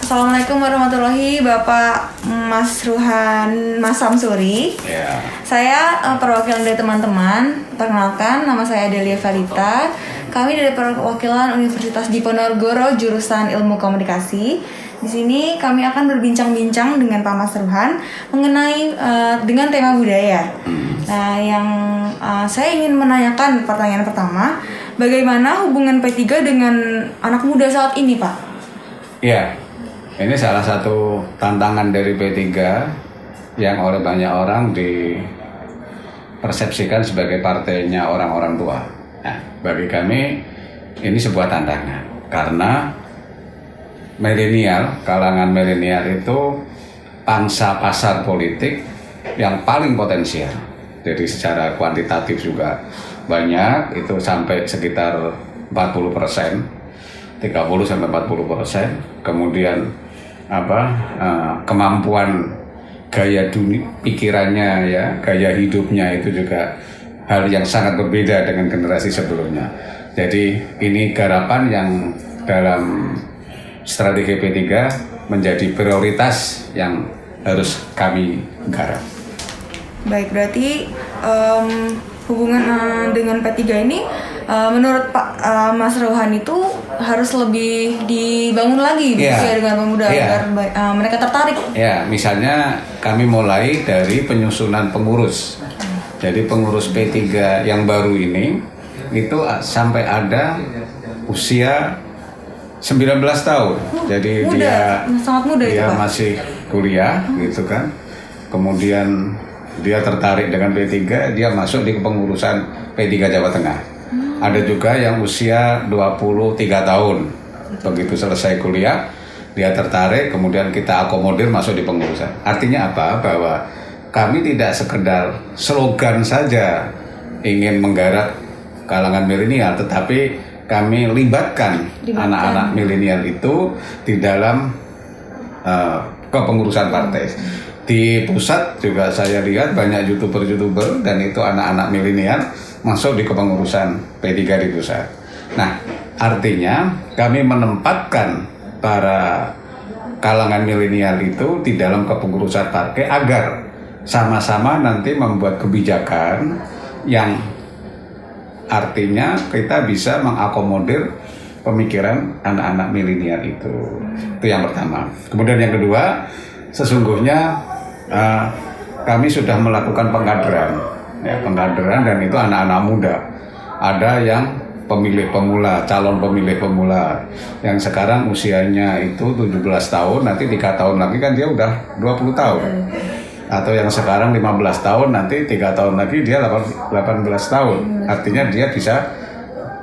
Assalamualaikum warahmatullahi Bapak Mas Ruhan Mas Samsuri. Saya perwakilan dari teman-teman. Perkenalkan, nama saya Delia Valita. Kami dari perwakilan Universitas Diponegoro jurusan Ilmu Komunikasi. Di sini kami akan berbincang-bincang dengan Pak Mas Ruhan mengenai dengan tema budaya. Nah, yang saya ingin menanyakan pertanyaan pertama, bagaimana hubungan P3 dengan anak muda saat ini, Pak? Ya, ini salah satu tantangan dari P3 yang oleh banyak orang dipersepsikan sebagai partainya orang-orang tua. Nah, bagi kami ini sebuah tantangan karena milenial, kalangan milenial itu pangsa pasar politik yang paling potensial. Jadi secara kuantitatif juga banyak, itu sampai sekitar 40%, 30-40%. Kemudian kemampuan gaya pikirannya, ya, gaya hidupnya itu juga hal yang sangat berbeda dengan generasi sebelumnya. Jadi ini garapan yang dalam strategi P3 menjadi prioritas yang harus kami garap. Baik, berarti hubungan dengan P3 ini menurut Pak Mas Ruhan itu harus lebih dibangun lagi dengan pemuda agar mereka tertarik. Ya, misalnya kami mulai dari penyusunan pengurus. Jadi pengurus P3 yang baru ini itu sampai ada usia 19 tahun. Jadi muda, sangat muda dia itu, Pak. masih kuliah gitu kan. Kemudian dia tertarik dengan P3, dia masuk di kepengurusan P3 Jawa Tengah. Ada juga yang usia 23 tahun. Begitu selesai kuliah, dia tertarik, kemudian kita akomodir masuk di pengurusan. Artinya apa? Bahwa kami tidak sekedar slogan saja ingin menggarap kalangan milenial, tetapi kami libatkan anak-anak milenial itu di dalam kepengurusan partai. Di pusat juga saya lihat banyak YouTuber dan itu anak-anak milenial masuk di kepengurusan P3 di pusat. Nah, artinya kami menempatkan para kalangan milenial itu di dalam kepengurusan partai agar sama-sama nanti membuat kebijakan yang artinya kita bisa mengakomodir pemikiran anak-anak milenial itu. Itu yang pertama. Kemudian yang kedua, sesungguhnya kami sudah melakukan pengkaderan dan itu anak-anak muda. Ada yang pemilih pemula, calon pemilih pemula yang sekarang usianya itu 17 tahun, nanti 3 tahun lagi kan dia udah 20 tahun. Atau yang sekarang 15 tahun, nanti 3 tahun lagi dia 18 tahun. Artinya dia bisa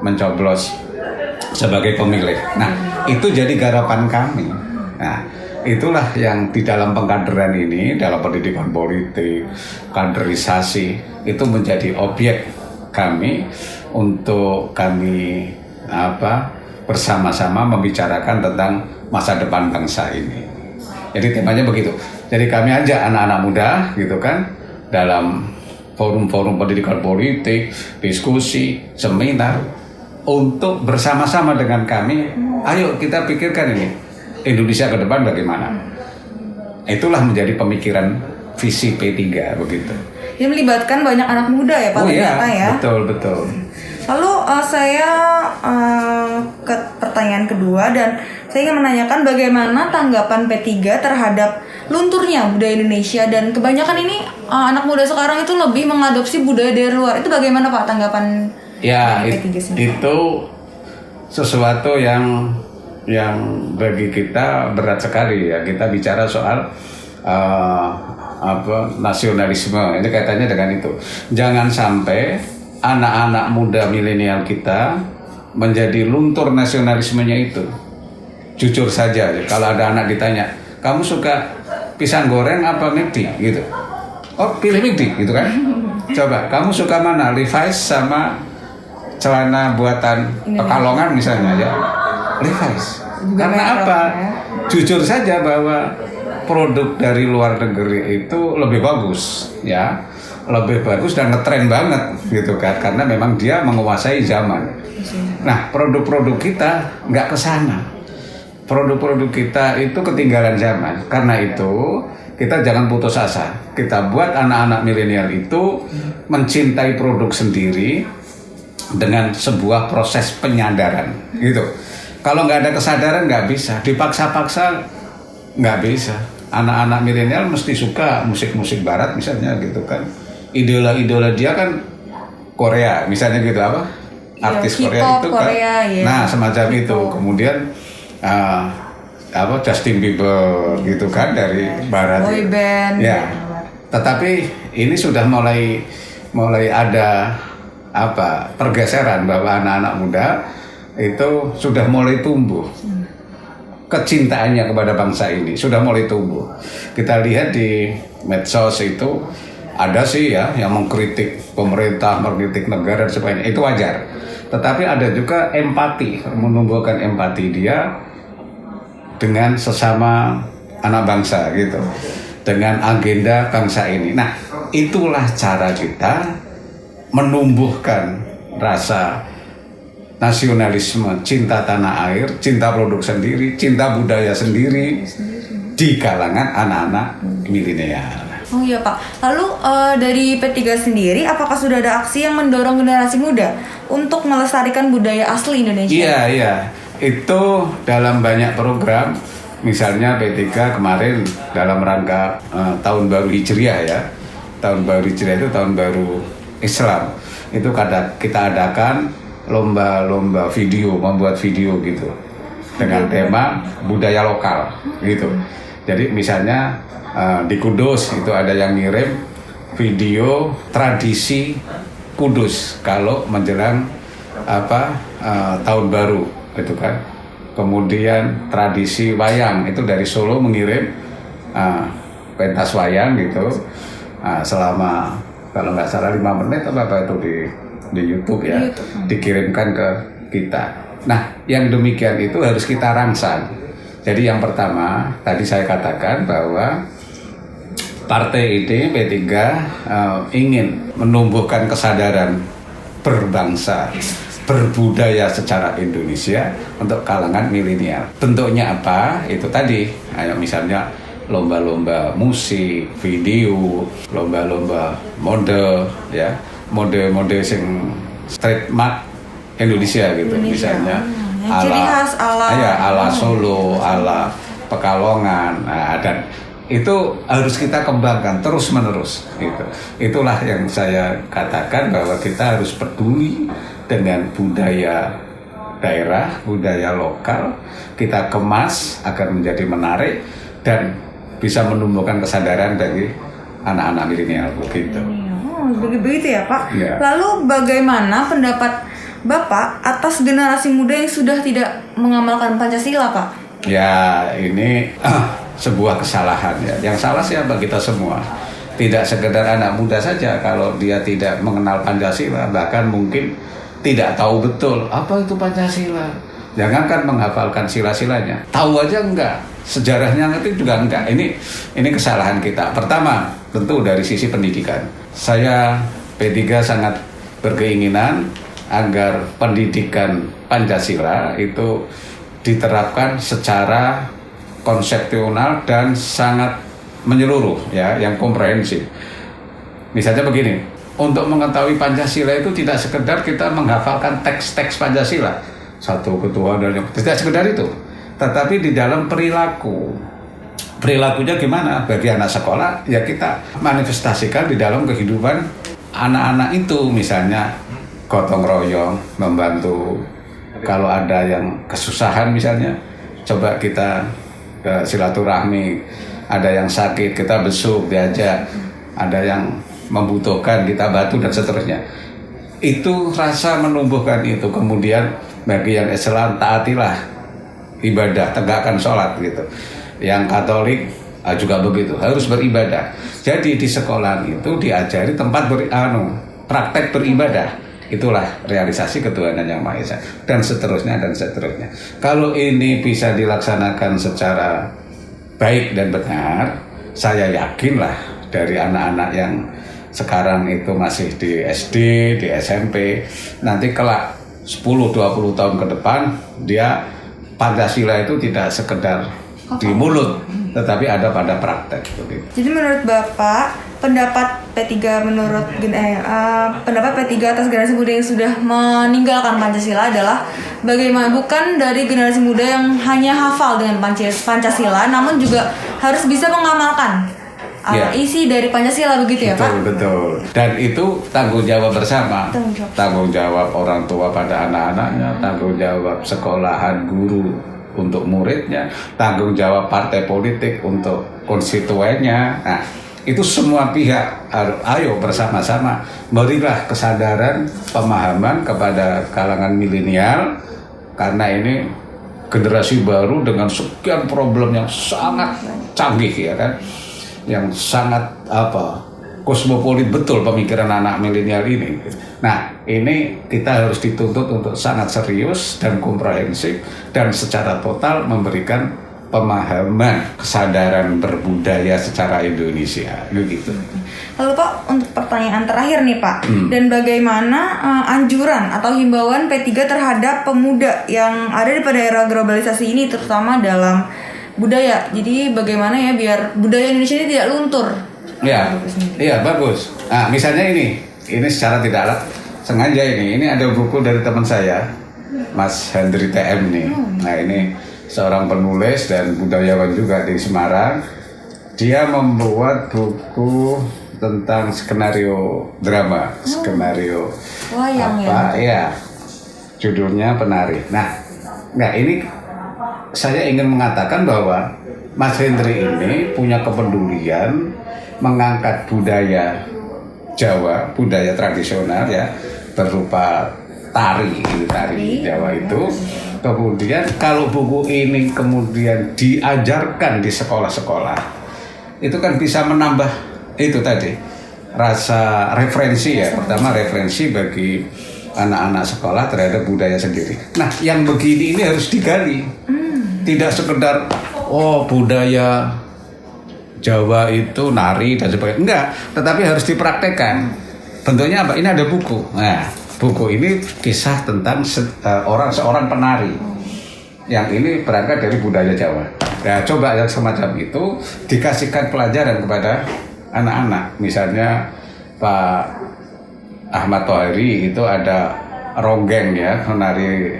mencoblos sebagai pemilih. Nah, itu jadi garapan kami. Nah, itulah yang di dalam pengkaderan ini, dalam pendidikan politik, kaderisasi, itu menjadi objek kami untuk kami bersama-sama membicarakan tentang masa depan bangsa ini. Jadi temanya begitu. Jadi kami ajak anak-anak muda gitu kan dalam forum-forum pendidikan politik, diskusi, seminar untuk bersama-sama dengan kami, ayo kita pikirkan ini Indonesia ke depan bagaimana. Itulah menjadi pemikiran visi P3 begitu. Ini melibatkan banyak anak muda ya Pak, ternyata ya. Betul. Lalu saya ke pertanyaan kedua dan saya ingin menanyakan bagaimana tanggapan P3 terhadap lunturnya budaya Indonesia, dan kebanyakan ini anak muda sekarang itu lebih mengadopsi budaya dari luar. Itu bagaimana Pak tanggapan P3 sendiri? Itu sesuatu yang bagi kita berat sekali ya. Kita bicara soal nasionalisme. Ini kaitannya dengan itu. Jangan sampai anak-anak muda milenial kita menjadi luntur nasionalismenya itu. Jujur saja, kalau ada anak ditanya, kamu suka pisang goreng apa McD gitu? Oh, pilih McD gitu kan? Coba, kamu suka mana? Levi's sama celana buatan Pekalongan misalnya ya? Levi's. Karena apa? Jujur saja bahwa produk dari luar negeri itu lebih bagus ya. Lebih bagus dan ngetren banget gitu kan, karena memang dia menguasai zaman. Nah, produk-produk kita nggak ke sana. produk-produk kita itu ketinggalan zaman. Karena itu kita jangan putus asa. Kita buat anak-anak milenial itu mencintai produk sendiri dengan sebuah proses penyadaran gitu. Kalau nggak ada kesadaran nggak bisa, dipaksa-paksa nggak bisa. Anak-anak milenial mesti suka musik-musik barat misalnya gitu kan. Idola-idola dia kan Korea misalnya gitu apa? Artis Korea itu kan. Ya. Nah semacam itu. Kemudian Justin Bieber gitu kan dari barat. Boy band. Ya. Tetapi ini sudah mulai ada pergeseran bahwa anak-anak muda itu sudah mulai tumbuh. Kecintaannya kepada bangsa ini sudah mulai tumbuh. Kita lihat di medsos itu ada sih ya yang mengkritik pemerintah, mengkritik negara dan sebagainya. Itu wajar. Tetapi ada juga empati, menumbuhkan empati dia dengan sesama anak bangsa gitu. Dengan agenda bangsa ini. Nah, itulah cara kita menumbuhkan rasa nasionalisme, cinta tanah air, cinta produk sendiri, cinta budaya sendiri di kalangan anak-anak milenial. Oh iya Pak, lalu dari P3 sendiri apakah sudah ada aksi yang mendorong generasi muda untuk melestarikan budaya asli Indonesia? Iya, itu dalam banyak program, misalnya P3 kemarin dalam rangka tahun baru Hijriah ya, tahun baru Hijriah itu tahun baru Islam, itu kita adakan lomba-lomba video, membuat video gitu dengan tema budaya lokal gitu. Jadi misalnya di Kudus itu ada yang ngirim video tradisi Kudus kalau menjelang tahun baru gitu kan. Kemudian tradisi wayang itu dari Solo mengirim pentas wayang gitu selama kalau nggak salah 5 menit atau apa itu di YouTube ya, dikirimkan ke kita. Nah, yang demikian itu harus kita rangsang. Jadi yang pertama, tadi saya katakan bahwa partai ini P3 ingin menumbuhkan kesadaran berbangsa, berbudaya secara Indonesia untuk kalangan milenial. Bentuknya apa? Itu tadi, misalnya lomba-lomba musik, video, lomba-lomba mode, ya, mode sing trademark Indonesia gitu, misalnya ala Solo, ala Pekalongan, dan itu harus kita kembangkan terus menerus gitu. Itulah yang saya katakan bahwa kita harus peduli dengan budaya daerah, budaya lokal, kita kemas agar menjadi menarik dan bisa menumbuhkan kesadaran dari anak-anak milenial begitu. Begitu ya Pak. Ya. Lalu bagaimana pendapat Bapak atas generasi muda yang sudah tidak mengamalkan Pancasila Pak? Ya ini sebuah kesalahan ya. Yang salah siapa? Kita semua. Tidak sekedar anak muda saja kalau dia tidak mengenal Pancasila, bahkan mungkin tidak tahu betul apa itu Pancasila. Jangankan menghafalkan sila-silanya, tahu aja enggak, sejarahnya ngerti juga enggak. Ini kesalahan kita. Pertama, tentu dari sisi pendidikan. Saya P3 sangat berkeinginan agar pendidikan Pancasila itu diterapkan secara konsepsional dan sangat menyeluruh ya, yang komprehensif. Misalnya begini, untuk mengetahui Pancasila itu tidak sekedar kita menghafalkan teks-teks Pancasila, satu ketua dan tidak sekedar itu, tetapi di dalam perilakunya gimana bagi anak sekolah ya kita manifestasikan di dalam kehidupan anak-anak itu, misalnya gotong royong, membantu kalau ada yang kesusahan misalnya, coba kita silaturahmi, ada yang sakit kita besuk, diajak, ada yang membutuhkan kita bantu dan seterusnya. Itu rasa menumbuhkan itu. Kemudian bagi yang Islam, taatilah ibadah, tegakkan sholat gitu. Yang Katolik juga begitu, harus beribadah. Jadi di sekolah itu diajari tempat praktek beribadah. Itulah realisasi ketuhanan yang Maha Esa dan seterusnya dan seterusnya. Kalau ini bisa dilaksanakan secara baik dan benar, saya yakinlah dari anak-anak yang sekarang itu masih di SD, di SMP, nanti kelak 10-20 tahun ke depan dia Pancasila itu tidak sekedar di mulut, tetapi ada pada praktek. Jadi menurut Bapak, pendapat P3 pendapat P3 atas generasi muda yang sudah meninggalkan Pancasila adalah bagaimana bukan dari generasi muda yang hanya hafal dengan Pancasila, namun juga harus bisa mengamalkan isi dari Pancasila, begitu ya Pak? Betul. Dan itu tanggung jawab bersama. Tanggung jawab orang tua pada anak-anaknya, tanggung jawab sekolahan, guru untuk muridnya, tanggung jawab partai politik untuk konstituennya. Nah, itu semua pihak ayo bersama-sama berilah kesadaran, pemahaman kepada kalangan milenial, karena ini generasi baru dengan sekian problem yang sangat canggih ya kan, yang sangat kosmopolit betul pemikiran anak milenial ini. Nah, ini kita harus dituntut untuk sangat serius dan komprehensif dan secara total memberikan pemahaman, kesadaran berbudaya secara Indonesia, begitu. Lalu Pak, untuk pertanyaan terakhir nih Pak, dan bagaimana anjuran atau himbauan P3 terhadap pemuda yang ada pada era globalisasi ini, terutama dalam budaya. Jadi bagaimana ya biar budaya Indonesia ini tidak luntur? Iya bagus. Nah, misalnya ini secara tidak sengaja ini ada buku dari teman saya, Mas Hendri TM nih. Nah, ini seorang penulis dan budayawan juga di Semarang. Dia membuat buku tentang skenario drama, skenario judulnya Penari. Nah, ini saya ingin mengatakan bahwa Mas Hendri ini punya kepedulian mengangkat budaya Jawa, budaya tradisional ya, berupa tari Jawa itu. Kemudian kalau buku ini kemudian diajarkan di sekolah-sekolah, itu kan bisa menambah itu tadi rasa referensi ya. Pertama referensi bagi anak-anak sekolah terhadap budaya sendiri. Nah, yang begini ini harus digali. Tidak sekedar budaya Jawa itu nari dan sebagainya. Enggak, tetapi harus dipraktekkan. Bentuknya apa? Ini ada buku. Nah, buku ini kisah tentang seorang penari yang ini berangkat dari budaya Jawa. Ya, coba yang semacam itu dikasihkan pelajaran kepada anak-anak. Misalnya Pak Ahmad Thohari itu ada ronggeng ya, menari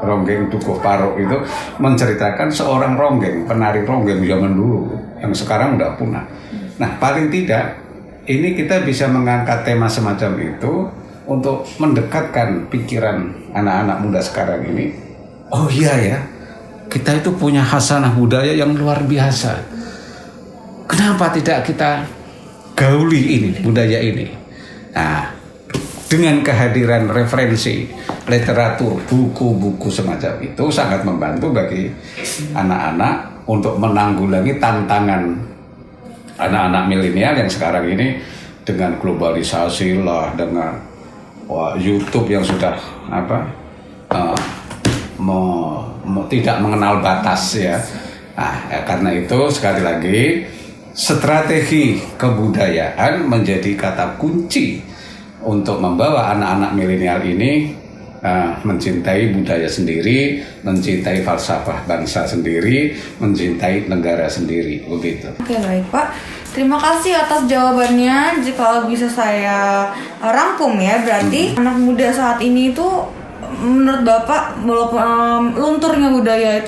ronggeng Dukuh Paruk itu menceritakan seorang ronggeng, penari ronggeng zaman dulu yang sekarang udah punah. Nah, paling tidak ini kita bisa mengangkat tema semacam itu untuk mendekatkan pikiran anak-anak muda sekarang ini. Oh iya ya, kita itu punya khasanah budaya yang luar biasa. Kenapa tidak kita gauli ini, budaya ini? Nah, dengan kehadiran referensi literatur, buku-buku semacam itu sangat membantu bagi anak-anak untuk menanggulangi tantangan anak-anak milenial yang sekarang ini dengan globalisasi lah, dengan YouTube yang sudah tidak mengenal batas ya. Nah, karena itu sekali lagi strategi kebudayaan menjadi kata kunci untuk membawa anak-anak milenial ini mencintai budaya sendiri, mencintai falsafah bangsa sendiri, mencintai negara sendiri, begitu. Oke, baik Pak. Terima kasih atas jawabannya. Jika bisa saya rangkum ya, berarti anak muda saat ini itu menurut Bapak lunturnya budaya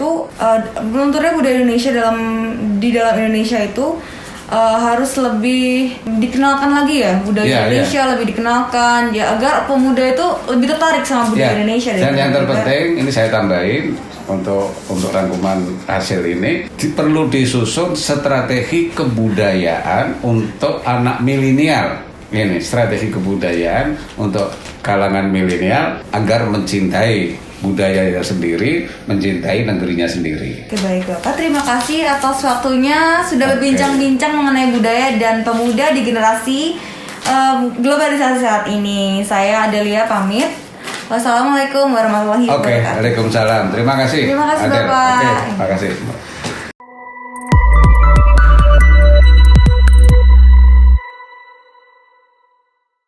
Indonesia di dalam Indonesia itu harus lebih dikenalkan lagi ya, budaya Indonesia lebih dikenalkan ya, agar pemuda itu lebih tertarik sama budaya Indonesia. Dan yang terpenting ini saya tambahin untuk rangkuman hasil ini, perlu disusun strategi kebudayaan untuk anak milenial. Ini strategi kebudayaan untuk kalangan milenial agar mencintai budayanya sendiri, mencintai negerinya sendiri. Oke, baik Bapak, terima kasih atas waktunya sudah berbincang-bincang mengenai budaya dan pemuda di generasi globalisasi saat ini. Saya Adelia pamit. Wassalamualaikum warahmatullahi wabarakatuh. Waalaikumsalam. Terima kasih. Terima kasih Bapak. Terima kasih.